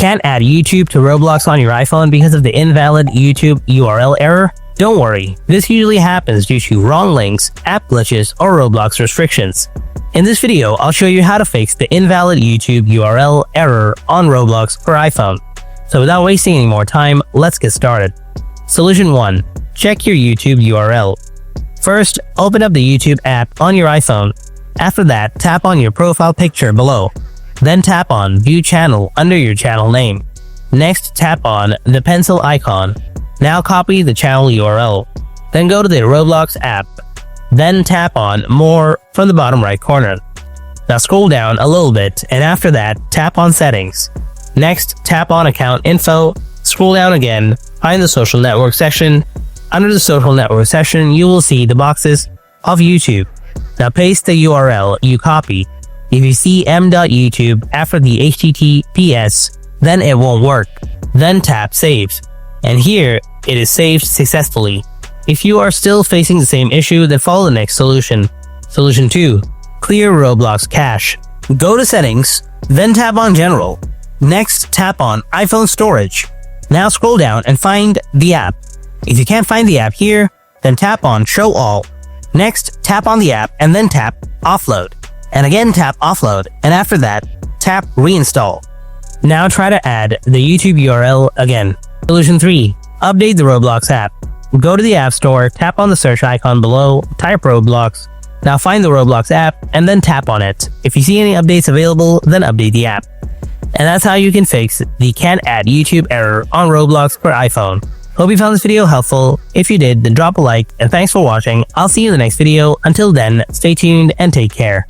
Can't add YouTube to Roblox on your iPhone because of the invalid YouTube URL error? Don't worry, this usually happens due to wrong links, app glitches, or Roblox restrictions. In this video, I'll show you how to fix the invalid YouTube URL error on Roblox for iPhone. So without wasting any more time, let's get started. Solution 1. Check your YouTube URL. First, open up the YouTube app on your iPhone. After that, tap on your profile picture below. Then tap on View Channel under your channel name. Next, tap on the pencil icon. Now copy the channel URL. Then go to the Roblox app. Then tap on More from the bottom right corner. Now scroll down a little bit, and after that, tap on Settings. Next, tap on Account Info. Scroll down again, find the Social Network section. Under the Social Network section, you will see the boxes of YouTube. Now paste the URL you copy. If you see m.youtube after the HTTPS, then it won't work. Then tap Save. And here, it is saved successfully. If you are still facing the same issue, then follow the next solution. Solution 2. Clear Roblox cache. Go to Settings, then tap on General. Next, tap on iPhone Storage. Now scroll down and find the app. If you can't find the app here, then tap on Show All. Next, tap on the app and then tap Offload. And again tap Offload, and after that, tap Reinstall. Now try to add the YouTube URL again. Solution 3. Update the Roblox app. Go to the App Store, tap on the search icon below, type Roblox. Now find the Roblox app, and then tap on it. If you see any updates available, then update the app. And that's how you can fix the Can't Add YouTube error on Roblox for iPhone. Hope you found this video helpful. If you did, then drop a like, and thanks for watching. I'll see you in the next video. Until then, stay tuned and take care.